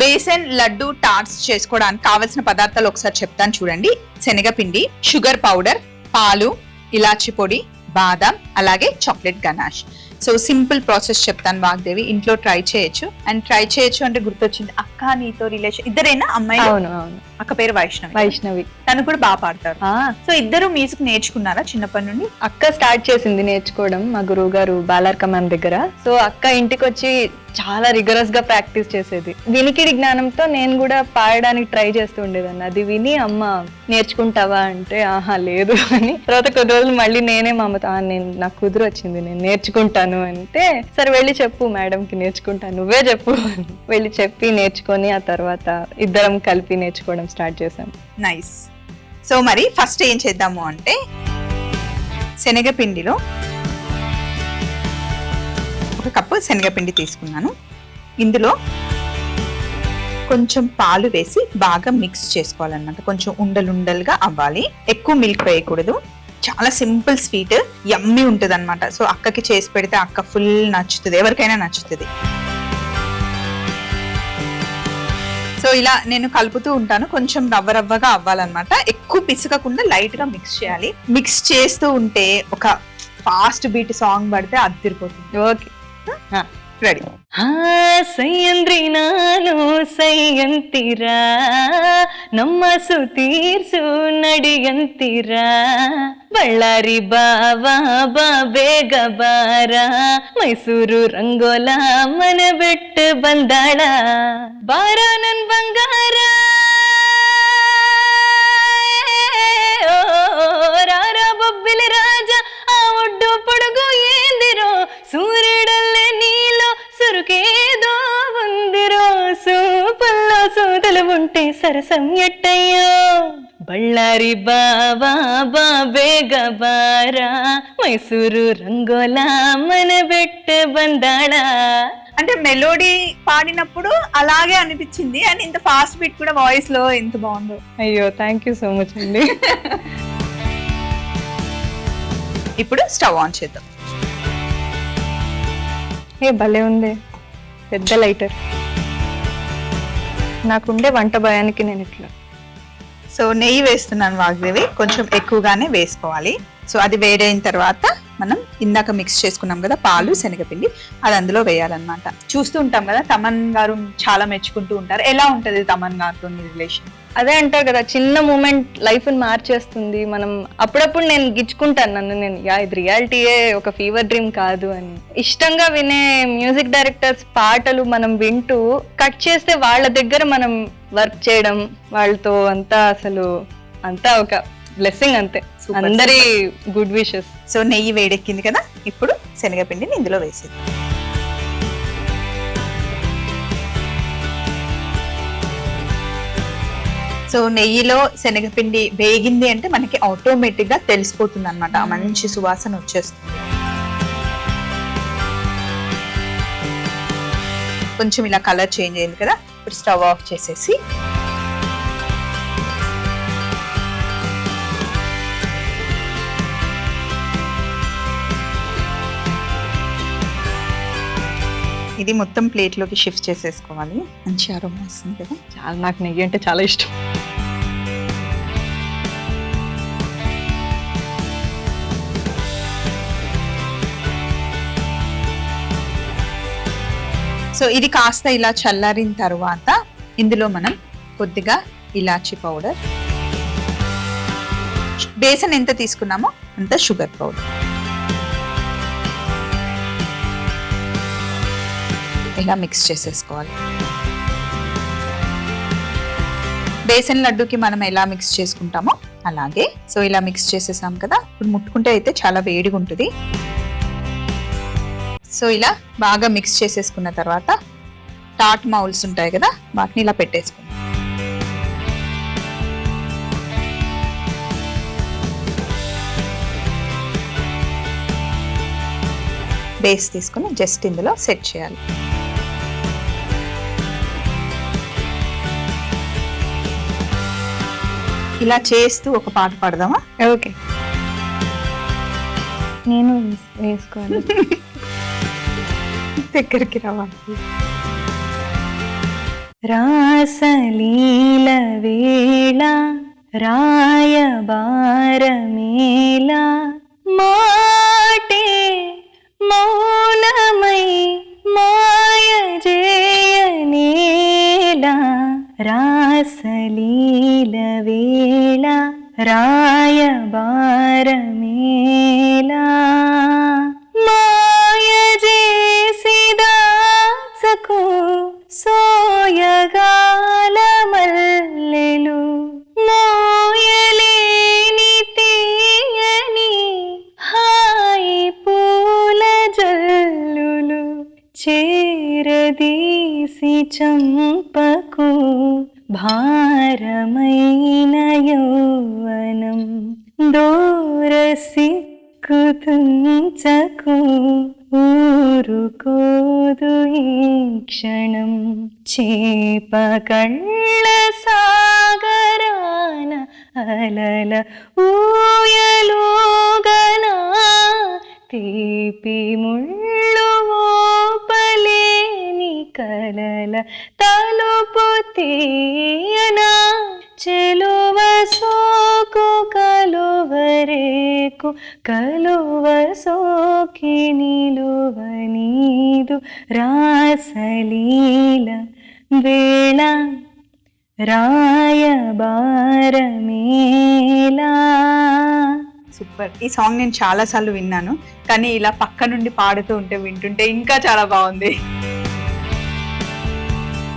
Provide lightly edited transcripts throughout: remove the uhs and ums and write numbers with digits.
Besan laddu torts చేసుకోవడానికి కావలసిన పదార్థాలు ఒకసారి చెప్తాను చూడండి. శనగపిండి, షుగర్ పౌడర్, పాలు, ఇలాచి పొడి, బాదాం, అలాగే chocolate ganache. So simple process చెప్తాను వాగ్దేవి, ఇంట్లో ట్రై చేయొచ్చు. అండ్ ట్రై చేయొచ్చు అంటే గుర్తొచ్చింది, అక్క నీతో రిలేషన్ ఇద్దరేనా అమ్మాయి? అవును అవును. అక్క పేరు వైష్ణవి. వైష్ణవి తను కూడా బాగా పాడతారు. సో ఇద్దరు మ్యూజిక్ నేర్చుకున్నారా చిన్నప్పటి నుండి? అక్క స్టార్ట్ చేసింది నేర్చుకోవడం మా గురువు గారు బాలార్క మ్యామ్ దగ్గర. సో అక్క ఇంటికి వచ్చి చాలా రిగరస్ గా ప్రాక్టీస్ చేసేది. వినికిడి జ్ఞానంతో నేను కూడా పాడడానికి ట్రై చేస్తూ ఉండేదాన్ని. అది విని అమ్మ నేర్చుకుంటావా అంటే ఆహా లేదు అని. తర్వాత కొద్ది రోజులు మళ్ళీ నేనే మా అమ్మతో నేను నాకు కుదురు వచ్చింది నేను నేర్చుకుంటాను అంటే, సరే వెళ్ళి చెప్పు మేడం కి నేర్చుకుంటాను, నువ్వే చెప్పు అని వెళ్ళి చెప్పి నేర్చుకొని ఆ తర్వాత ఇద్దరం కలిపి నేర్చుకోవడం స్టార్ట్ చేశాం. నైస్. సో మరి ఫస్ట్ ఏం చేద్దాము అంటే, శనగపిండిలో ఒక కప్పు శనగపిండి తీసుకున్నాను. ఇందులో కొంచెం పాలు వేసి బాగా మిక్స్ చేసుకోవాలన్నమాట. కొంచెం ఉండలుండలుగా అవ్వాలి, ఎక్కువ మిల్క్ వేయకూడదు. చాలా సింపుల్ స్వీట్, యమ్మీ ఉంటుంది అనమాట. సో అక్కకి చేసి పెడితే అక్క ఫుల్ నచ్చుతుంది, ఎవరికైనా నచ్చుతుంది. సో ఇలా నేను కలుపుతూ ఉంటాను, కొంచెం రవ్వ రవ్వగా అవ్వాలన్నమాట. ఎక్కువ పిసకకుండా లైట్ గా మిక్స్ చేయాలి. మిక్స్ చేస్తూ ఉంటే ఒక ఫాస్ట్ బీట్ సాంగ్ పడితే అదిరిపోతుంది. Okay ready. ಸೈಯಂದ್ರಿ ನಾನು ಸೈಯಂತೀರ ನಮ್ಮ ಸುತೀರ್ಸು ನಡಿಯಂತೀರ ಬಳ್ಳಾರಿ ಬಾವಾ ಬಾ ಬೇಗ ಬಾರ ಮೈಸೂರು ರಂಗೋಲ ಮನೆ ಬಿಟ್ಟು ಬಂದಾಳ ಬಾರ ನನ್ ಬಂಗಾರ ರಾರ ಬೊಬ್ಬಿಲಿ ರಾಜ ಆ ಒಡ್ಡು పొడుగు ఏందిరో సూర్యుడల్లే నీలో సురుకేదో ఉందిరో సూపల్లో సూదలు ఉంటే సరసం ఎట్టయ్యో బళ్ళారి బావా బా ಬೇಗ ಬಾರ మైసూరు రంగోలా మన బెట్టు బందాళ. అంటే మెలోడీ పాడినప్పుడు అలాగే అనిపించింది, అండ్ ఇంత ఫాస్ట్ బీట్ కూడా వాయిస్ లో ఎంత బాగుందో. అయ్యో థ్యాంక్ యూ సో మచ్ అండి. ఇప్పుడు స్టవ్ ఆన్ చేద్దాం. ఏ భలే ఉంది, పెద్ద లైటర్. నాకుండే వంట భయానికి నేను ఇట్లా. సో నెయ్యి వేస్తున్నాను వాగ్దేవి, కొంచెం ఎక్కువగానే వేసుకోవాలి. సో అది వేడైన తర్వాత మనం ఇందాక మిక్స్ చేసుకున్నాం కదా పాలు శనగపిండి, అది అందులో వేయాలన్నమాట. చూస్తూ ఉంటాం కదా, తమన్ గారు చాలా మెచ్చుకుంటూ ఉంటారు. ఎలా ఉంటది తమన్ గారితో రిలేషన్? అదే అంటారు కదా, చిన్న మూమెంట్ లైఫ్ ని మార్చేస్తుంది. మనం అప్పుడప్పుడు నేను గిచ్చుకుంటాను నన్ను నేను, ఇది రియాలిటీయే, ఒక ఫీవర్ డ్రీమ్ కాదు అని. ఇష్టంగా వినే మ్యూజిక్ డైరెక్టర్స్ పాటలు మనం వింటూ కట్ చేస్తే వాళ్ళ దగ్గర మనం వర్క్ చేయడం, వాళ్ళతో అంతా అసలు అంతా ఒక బ్లెస్సింగ్ అంతే. అందరి గుడ్ విషెస్. సో నెయ్యి వేడెక్కింది కదా, ఇప్పుడు శనగపిండిని ఇందులో వేసేది. సో నెయ్యిలో శనగపిండి వేగింది అంటే మనకి ఆటోమేటిక్ గా తెలిసిపోతుంది అనమాట, మంచి సువాసన వచ్చేస్తుంది. కొంచెం ఇలా కలర్ చేంజ్ అయింది కదా, ఇప్పుడు స్టవ్ ఆఫ్ చేసేసి ఇది మొత్తం ప్లేట్ లోకి షిఫ్ట్ చేసేసుకోవాలి. మంచి అరోమా వస్తుంది కదా. చాలా, నాకు నెయ్యి అంటే చాలా ఇష్టం. సో ఇది కాస్త ఇలా చల్లారిన తర్వాత ఇందులో మనం కొద్దిగా ఇలాచి పౌడర్, బేసన్ ఎంత తీసుకున్నామో అంత షుగర్ పౌడర్, ఇలా మిక్స్ చేసేసుకోవాలి. బేసన్ లడ్డూకి మనం ఎలా మిక్స్ చేసుకుంటామో అలాగే. సో ఇలా మిక్స్ చేసేసాం కదా, ఇప్పుడు ముట్టుకుంటే అయితే చాలా వేడిగా ఉంటుంది. సో ఇలా బాగా మిక్స్ చేసేసుకున్న తర్వాత టాట్ మౌల్స్ ఉంటాయి కదా, వాటిని ఇలా పెట్టేసుకుందాం. బేస్ తీసుకుని జస్ట్ ఇందులో సెట్ చేయాలి. ఇలా చేస్తూ ఒక పాట పాడదామా? ఓకే, నేను వేసుకోవాలి. దగ్గరికి రావాలి. రాసలీల వేళ రాయబారమేలా మాటే మౌనమై మాయ జేయనేలా రాసలీల వేళ రాయబారమేలా మాయ చేసిదాచకు సోయగాల మల్లెలు మోయలేని తీయని హాయి పూల జల్లులు చేరదీసి చంపకు భారమైన యౌవనం దూరసిక్కుతుంచకు ఊరుకోదు ఈ క్షణం చేప కళ్ళ సాగరాన అలల ఊయలుగనా తీపి ముళ్ళు ఓపలేని కలల తలుపు తీయనా చెలువ సోకు కలువరేకు కలువ సోకి నిలువ నీదు రాసలీల వేళ రాయబారమేలా. సూపర్. ఈ సాంగ్ నేను చాలా సార్లు విన్నాను, కానీ ఇలా పక్క నుండి పాడుతూ ఉంటే వింటుంటే ఇంకా చాలా బాగుంది.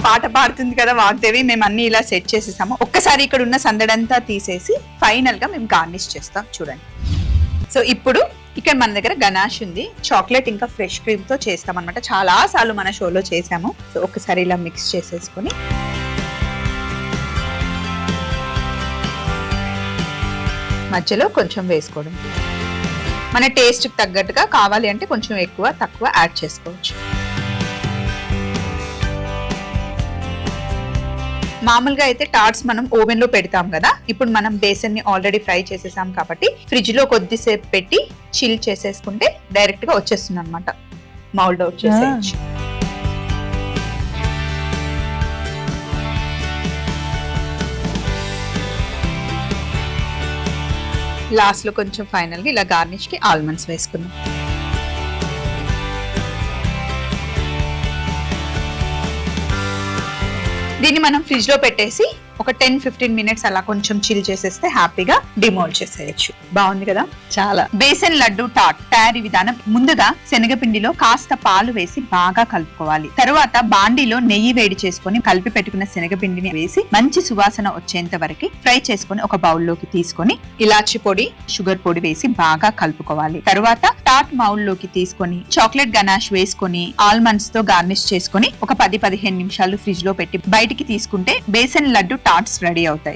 పాట పాడుతుంది కదా వాగ్దేవి, మేము అన్ని ఇలా సెట్ చేసేసాము. ఒక్కసారి ఇక్కడ ఉన్న సందడంతా తీసేసి ఫైనల్ గా మేము గార్నిష్ చేస్తాం చూడండి. సో ఇప్పుడు ఇక్కడ మన దగ్గర గనాష్ ఉంది, చాక్లెట్ ఇంకా ఫ్రెష్ క్రీమ్ తో చేస్తాం అనమాట. చాలా సార్లు మన షోలో చేసాము. సో ఒకసారి ఇలా మిక్స్ చేసేసుకొని మధ్యలో కొంచెం వేసుకోవడం. మన టేస్ట్ తగ్గట్టుగా కావాలి అంటే కొంచెం ఎక్కువ తక్కువ యాడ్ చేసుకోవచ్చు. మామూలుగా అయితే టార్ట్స్ మనం ఓవెన్ లో పెడతాం కదా, ఇప్పుడు మనం బేసన్ ని ఆల్రెడీ ఫ్రై చేసేసాం కాబట్టి ఫ్రిడ్జ్ లో కొద్దిసేపు పెట్టి చిల్ చేసేసుకుంటే డైరెక్ట్ గా వచ్చేస్తుంది అనమాట. మౌల్డ్ అవుట్ చేసేయచ్చు. లాస్ట్ లో కొంచెం ఫైనల్ గా ఇలా గార్నిష్ కి ఆల్మండ్స్ వేసుకుందాం. దీన్ని మనం ఫ్రిడ్జ్ లో పెట్టేసి ఒక 10-15 మినిట్స్ అలా కొంచెం చిల్ చేసేస్తే హ్యాపీగా డిమోల్డ్ చేసేయచ్చు. బాగుంది కదా. చాలా. బేసన్ లడ్డు టార్ట్ తయారీ విధానం: ముందుగా శనగపిండిలో కాస్త పాలు వేసి బాగా కలుపుకోవాలి. తరువాత బాండీలో నెయ్యి వేడి చేసుకొని కలిపి పెట్టుకున్న శనగపిండిని వేసి మంచి సువాసన వచ్చేంత వరకు ఫ్రై చేసుకొని ఒక బౌల్లోకి తీసుకొని ఇలాచి పొడి, షుగర్ పొడి వేసి బాగా కలుపుకోవాలి. తరువాత టార్ట్ మౌల్ లోకి తీసుకొని చాక్లెట్ గనాష్ వేసుకొని ఆల్మండ్స్ తో గార్నిష్ చేసుకొని ఒక 10-15 నిమిషాలు ఫ్రిడ్జ్ లో పెట్టి బయటికి తీసుకుంటే బేసన్ లడ్డు టార్ట్స్ రెడీ అవుతాయి.